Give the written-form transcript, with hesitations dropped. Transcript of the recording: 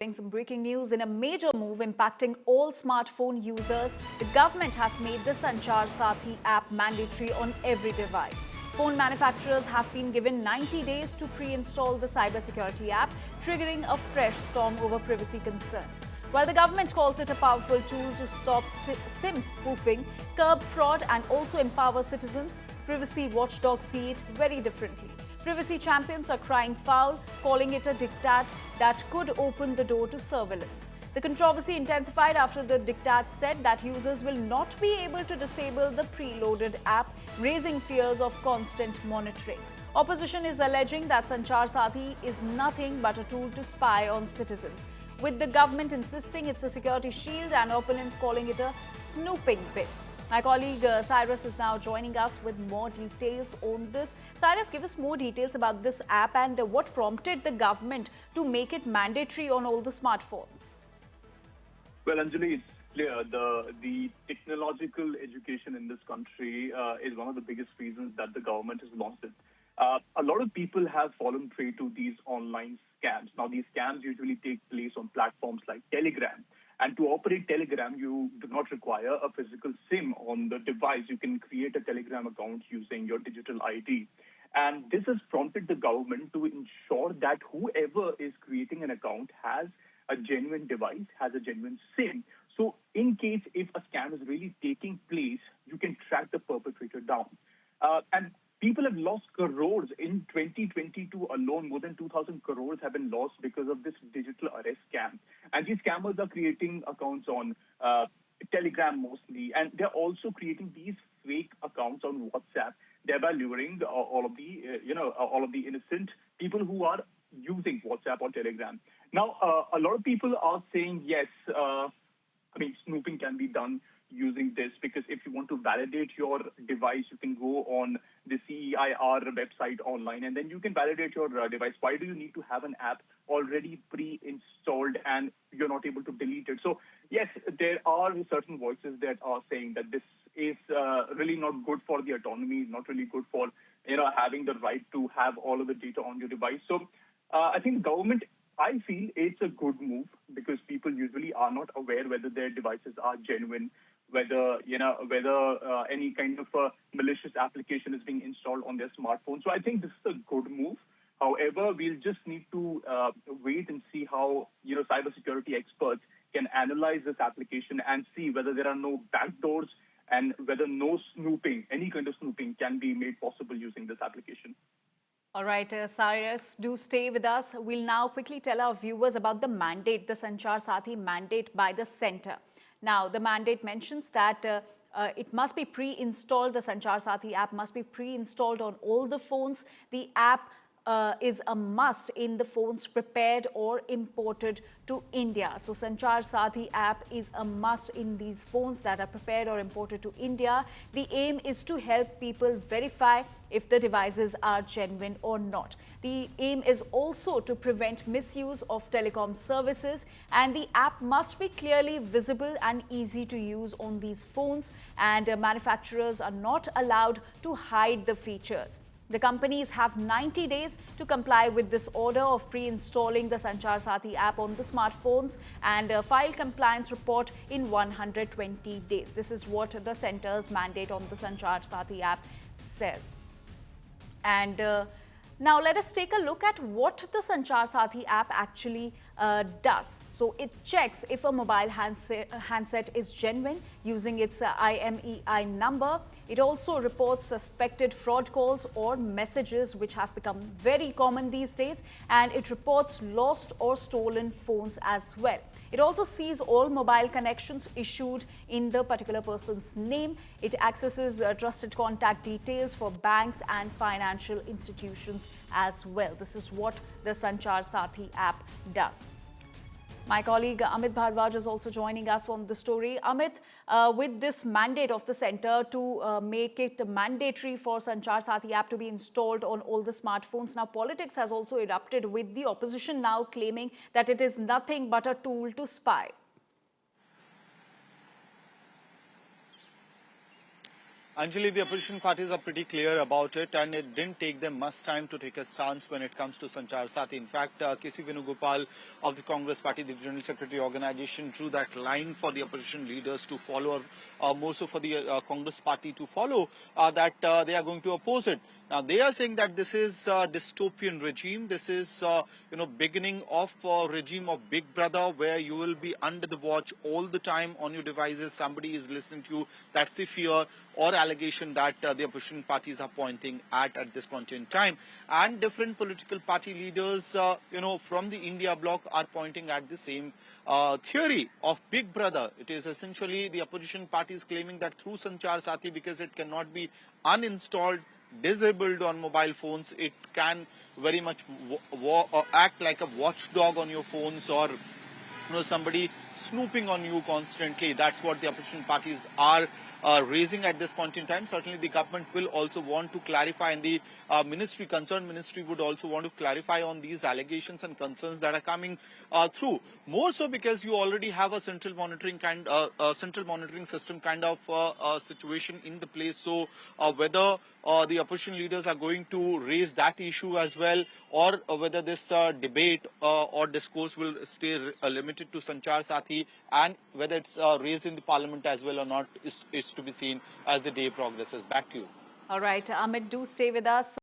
Some breaking news. In a major move impacting all smartphone users, the government has made the Sanchar Saathi app mandatory on every device. Phone manufacturers have been given 90 days to pre-install the cybersecurity app, triggering a fresh storm over privacy concerns. While the government calls it a powerful tool to stop SIM spoofing, curb fraud and also empower citizens, privacy watchdogs see it very differently. Privacy champions are crying foul, calling it a diktat that could open the door to surveillance. The controversy intensified after the diktat said that users will not be able to disable the preloaded app, raising fears of constant monitoring. Opposition is alleging that Sanchar Saathi is nothing but a tool to spy on citizens, with the government insisting it's a security shield and opponents calling it a snooping bit. My colleague Cyrus is now joining us with more details on this. Cyrus, give us more details about this app and what prompted the government to make it mandatory on all the smartphones. Well, Anjali, it's clear the technological education in this country is one of the biggest reasons that the government has launched it. A lot of people have fallen prey to these online scams. Now, these scams usually take place on platforms like Telegram. And to operate Telegram, you do not require a physical SIM on the device. You can create a Telegram account using your digital ID. And this has prompted the government to ensure that whoever is creating an account has a genuine device, has a genuine SIM. So in case if a scam is really taking place, you can track the perpetrator down. And people have lost crores. In 2022 alone, more than 2,000 crores have been lost because of this digital arrest scam. And these scammers are creating accounts on Telegram mostly, and they're also creating these fake accounts on WhatsApp, thereby luring all of the innocent people who are using WhatsApp or Telegram. Now, a lot of people are saying yes. Snooping can be done using this, because if you want to validate your device, you can go on the CEIR website online and then you can validate your device. Why do you need to have an app already pre-installed and you're not able to delete it? So yes, there are certain voices that are saying that this is really not good for the autonomy, not really good for having the right to have all of the data on your device. So I think government, I feel it's a good move, because people usually are not aware whether their devices are genuine, whether any kind of malicious application is being installed on their smartphone. So I think this is a good move. However, we'll just need to wait and see how cybersecurity experts can analyze this application and see whether there are no backdoors and whether no snooping, any kind of snooping, can be made possible using this application. All right, Cyrus, do stay with us. We'll now quickly tell our viewers about the mandate, the Sanchar Saathi mandate by the centre. Now, the mandate mentions that it must be pre-installed. The Sanchar Saathi app must be pre-installed on all the phones. The app is a must in the phones prepared or imported to India. So Sanchar Saathi app is a must in these phones that are prepared or imported to India. The aim is to help people verify if the devices are genuine or not. The aim is also to prevent misuse of telecom services, and the app must be clearly visible and easy to use on these phones, and manufacturers are not allowed to hide the features. The companies have 90 days to comply with this order of pre-installing the Sanchar Saathi app on the smartphones and file compliance report in 120 days. This is what the centre's mandate on the Sanchar Saathi app says. And now let us take a look at what the Sanchar Saathi app actually does. So it checks if a mobile handset is genuine using its IMEI number. It also reports suspected fraud calls or messages, which have become very common these days, and it reports lost or stolen phones as well. It also sees all mobile connections issued in the particular person's name. It accesses trusted contact details for banks and financial institutions as well. This is what the Sanchar Saathi app does. My colleague Amit Bhardwaj is also joining us on the story. Amit, with this mandate of the centre to make it mandatory for Sanchar Saathi app to be installed on all the smartphones, now politics has also erupted, with the opposition now claiming that it is nothing but a tool to spy. Anjali, the opposition parties are pretty clear about it, and it didn't take them much time to take a stance when it comes to Sanchar Saathi. In fact, K.C. Venugopal of the Congress Party, the General Secretary organization, drew that line for the opposition leaders to follow, or more so for the Congress Party to follow, that they are going to oppose it. Now, they are saying that this is a dystopian regime. This is, beginning of a regime of Big Brother, where you will be under the watch all the time on your devices. Somebody is listening to you. That's the fear or allegation that the opposition parties are pointing at this point in time. And different political party leaders, from the India bloc are pointing at the same theory of Big Brother. It is essentially the opposition parties claiming that through Sanchar Saathi, because it cannot be uninstalled, disabled on mobile phones, it can very much act like a watchdog on your phones, or somebody snooping on you constantly. That's what the opposition parties are raising at this point in time. Certainly the government will also want to clarify, and the concerned ministry would also want to clarify on these allegations and concerns that are coming through. More so because you already have a central monitoring system kind of situation in the place. So whether the opposition leaders are going to raise that issue as well, or whether this debate or discourse will stay limited to Sanchar Saathi, and whether it's raised in the parliament as well or not is to be seen as the day progresses. Back to you. All right, Amit, do stay with us.